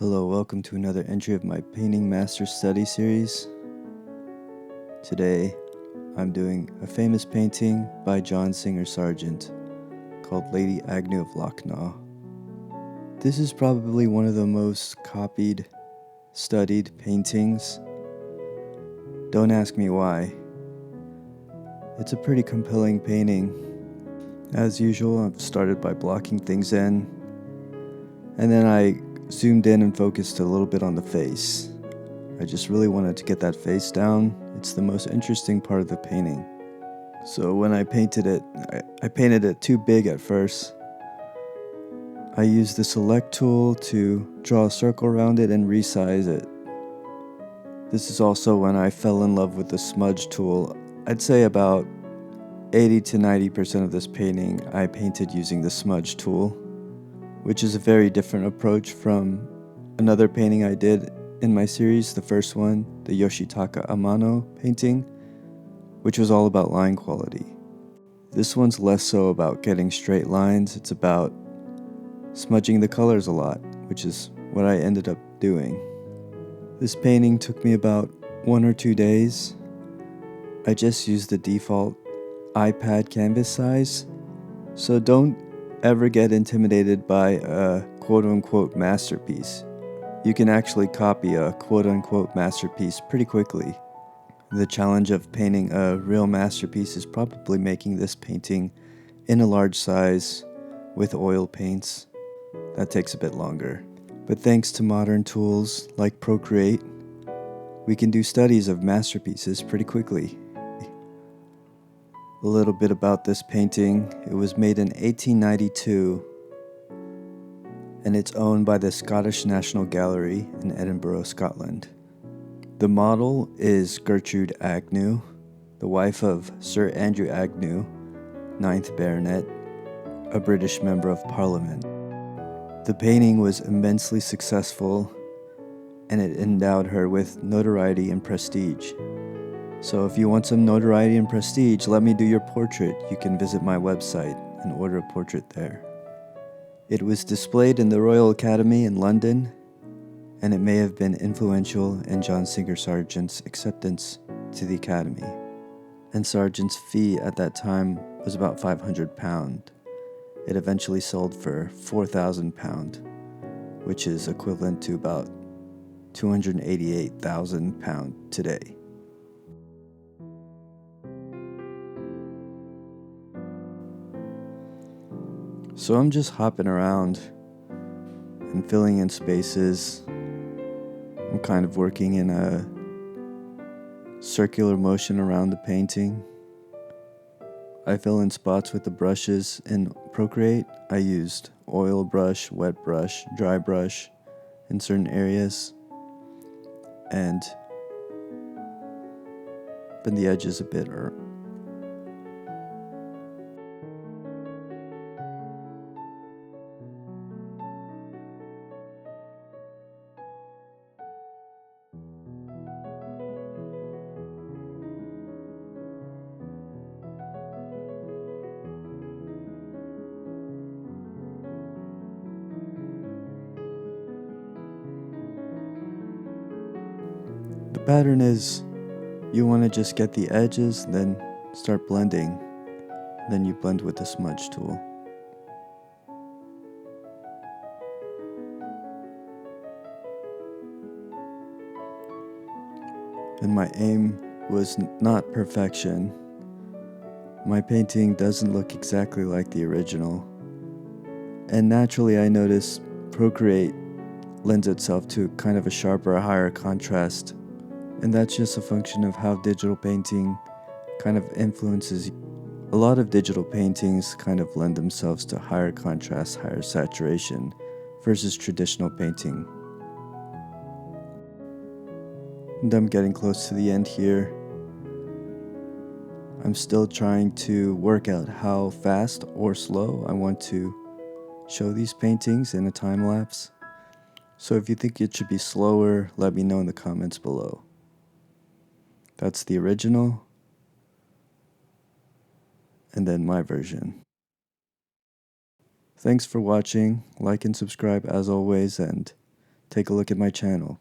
Hello, welcome to another entry of my Painting Master Study series. Today, I'm doing a famous painting by John Singer Sargent called Lady Agnew of Lochnaw. This is probably one of the most copied, studied paintings. Don't ask me why. It's a pretty compelling painting. As usual, I've started by blocking things in, and then I zoomed in and focused a little bit on the face. I just really wanted to get that face down. It's the most interesting part of the painting. So when I painted it, I painted it too big at first. I used the select tool to draw a circle around it and resize it. This is also when I fell in love with the smudge tool. I'd say about 80 to 90% of this painting I painted using the smudge tool, which is a very different approach from another painting I did in my series, the first one, the Yoshitaka Amano painting, which was all about line quality. This one's less so about getting straight lines, it's about smudging the colors a lot, which is what I ended up doing. This painting took me about 1 or 2 days. I just used the default iPad canvas size, so don't ever get intimidated by a quote-unquote masterpiece. You can actually copy a quote-unquote masterpiece pretty quickly. The challenge of painting a real masterpiece is probably making this painting in a large size with oil paints. That takes a bit longer. But thanks to modern tools like Procreate, we can do studies of masterpieces pretty quickly. A little bit about this painting. It was made in 1892, and it's owned by the Scottish National Gallery in Edinburgh, Scotland. The model is Gertrude Agnew, the wife of Sir Andrew Agnew, 9th Baronet, a British Member of Parliament. The painting was immensely successful, and it endowed her with notoriety and prestige. So if you want some notoriety and prestige, let me do your portrait. You can visit my website and order a portrait there. It was displayed in the Royal Academy in London, and it may have been influential in John Singer Sargent's acceptance to the Academy. And Sargent's fee at that time was about £500. It eventually sold for £4,000, which is equivalent to about £288,000 today. So I'm just hopping around and filling in spaces. I'm kind of working in a circular motion around the painting. I fill in spots with the brushes. In Procreate, I used oil brush, wet brush, dry brush in certain areas, and bend the edges a bit. The pattern is you want to just get the edges, then start blending. Then you blend with the smudge tool. And my aim was not perfection. My painting doesn't look exactly like the original. And naturally I noticed Procreate lends itself to kind of a sharper, higher contrast. And that's just a function of how digital painting kind of influences. A lot of digital paintings kind of lend themselves to higher contrast, higher saturation versus traditional painting. And I'm getting close to the end here. I'm still trying to work out how fast or slow I want to show these paintings in a time lapse. So if you think it should be slower, let me know in the comments below. That's the original, and then my version. Thanks for watching. Like and subscribe as always, and take a look at my channel.